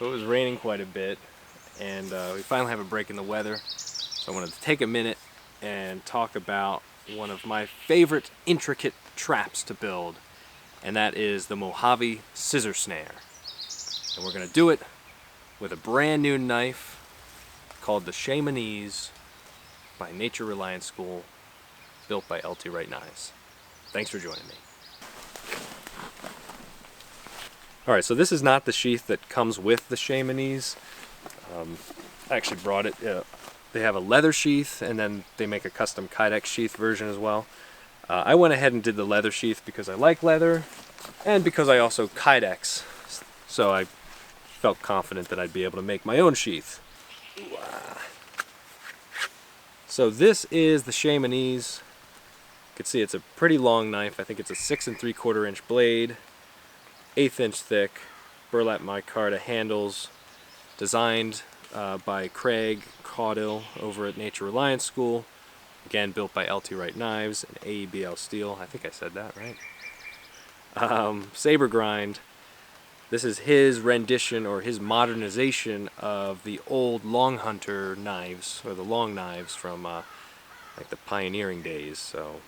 So it was raining quite a bit, and we finally have a break in the weather. So I wanted to take a minute and talk about one of my favorite intricate traps to build, and that is the Mojave Scissor Snare. And we're going to do it with a brand new knife called the Shemanese by Nature Reliance School, built by LT Wright Knives. Thanks for joining me. Alright, so this is not the sheath that comes with the Shemanese. I actually brought it. They have a leather sheath, and then they make a custom Kydex sheath version as well. I went ahead and did the leather sheath because I like leather, and because I also Kydex, so I felt confident that I'd be able to make my own sheath. So this is the Shemanese. You can see it's a pretty long knife. I think it's a 6 3/4 inch blade, 1/8 inch thick, burlap micarta handles, designed by Craig Caudill over at Nature Reliance School. Again, built by LT Wright Knives and AEBL Steel. I think I said that right. Saber grind. This is his rendition or his modernization of the old long hunter knives, or the long knives from like the pioneering days. So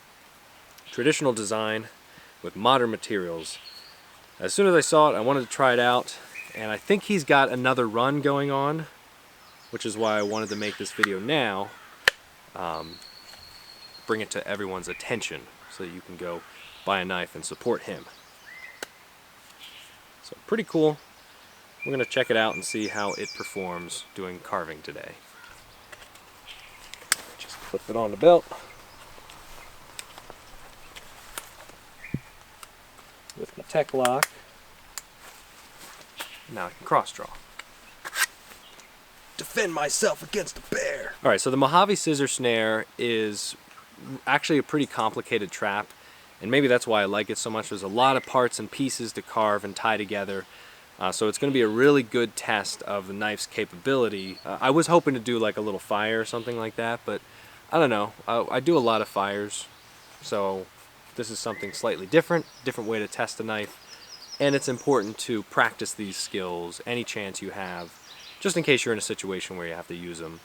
traditional design with modern materials. As soon as I saw it, I wanted to try it out, and I think he's got another run going on, which is why I wanted to make this video now, bring it to everyone's attention so that you can go buy a knife and support him. So pretty cool. We're going to check it out and see how it performs doing carving today. Just clip it on the belt with my tech lock. Now I can cross draw. Defend myself against a bear. Alright, so the Mojave Scissor Snare is actually a pretty complicated trap, and maybe that's why I like it so much. There's a lot of parts and pieces to carve and tie together, so it's going to be a really good test of the knife's capability. I was hoping to do like a little fire or something like that, but I don't know. I do a lot of fires, so this is something slightly different way to test a knife, and it's important to practice these skills any chance you have, just in case you're in a situation where you have to use them.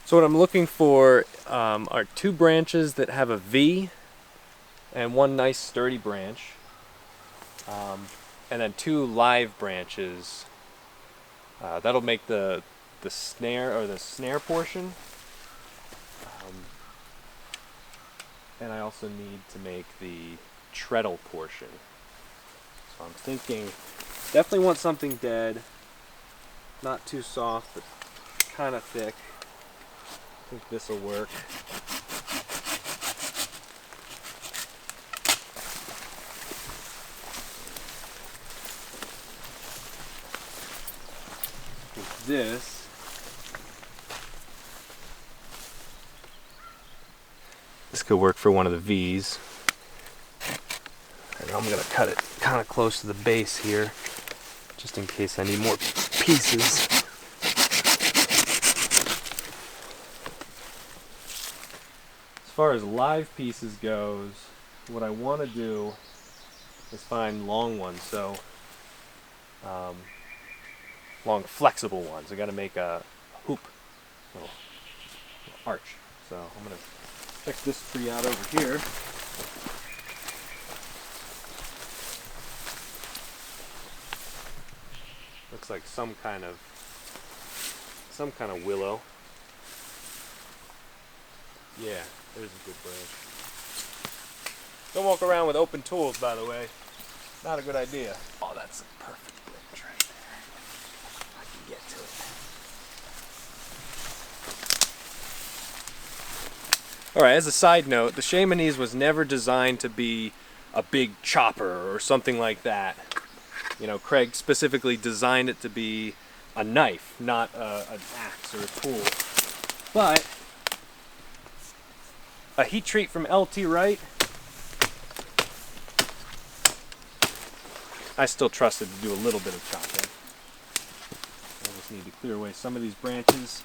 So what I'm looking for are 2 branches that have a V and 1 nice sturdy branch, and then 2 live branches. That'll make the snare, or the snare portion. And I also need to make the treadle portion. So I'm thinking, definitely want something dead, not too soft, but kind of thick. I think this will work. With this could work for one of the V's. And I'm going to cut it kind of close to the base here, just in case I need more pieces. As far as live pieces goes, what I want to do is find long ones, so long flexible ones. I got to make a hoop, little arch. So I'm going to check this tree out over here. Looks like some kind of willow. Yeah, there's a good branch. Don't walk around with open tools, by the way. Not a good idea. Oh, that's a perfect branch right there. I can get to it. Alright, as a side note, the Shemanese was never designed to be a big chopper or something like that. You know, Craig specifically designed it to be a knife, not an axe or a tool. But a heat treat from LT Wright, I still trusted to do a little bit of chopping. I just need to clear away some of these branches.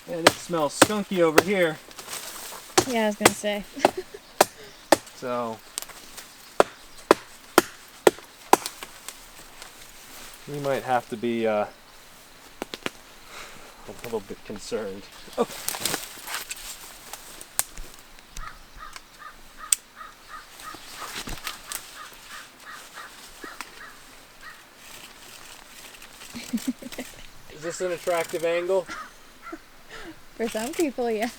And it smells skunky over here. Yeah, I was gonna say. So we might have to be a little bit concerned. Oh. Is this an attractive angle? For some people, yeah.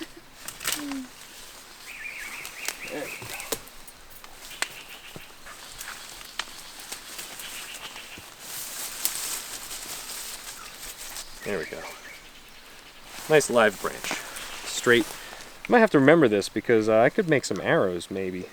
There we go. Nice live branch. Straight. I might have to remember this because I could make some arrows maybe.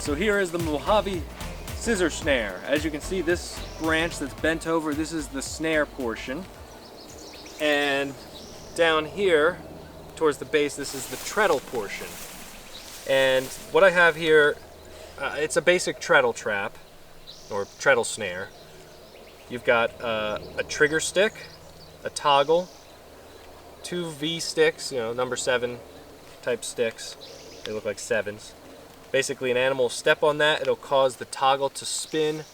So here is the Mojave Scissor Snare. As you can see, this branch that's bent over, this is the snare portion. And down here, towards the base, this is the treadle portion. And what I have here, it's a basic treadle trap, or treadle snare. You've got a trigger stick, a toggle, 2 V sticks, you know, number 7 type sticks. They look like 7s. Basically, an animal will step on that, it'll cause the toggle to spin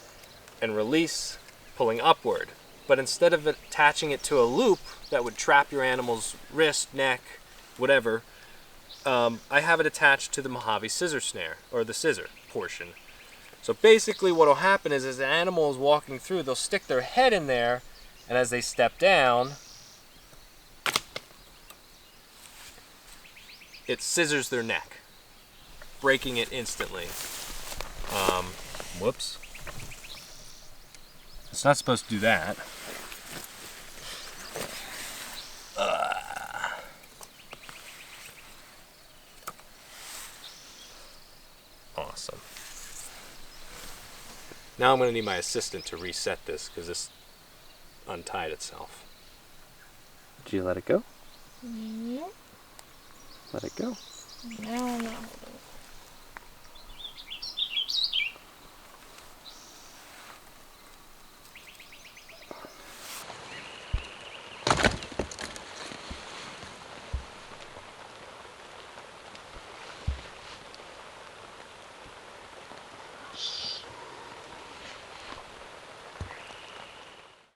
and release, pulling upward. But instead of attaching it to a loop that would trap your animal's wrist, neck, whatever, I have it attached to the Mojave Scissor Snare, or the scissor portion. So basically what will happen is as the animal is walking through, they'll stick their head in there, and as they step down, it scissors their neck, breaking it instantly. Whoops. It's not supposed to do that. Awesome. Now I'm going to need my assistant to reset this because this untied itself. Did you let it go? No. Let it go. No, I'm not holding it.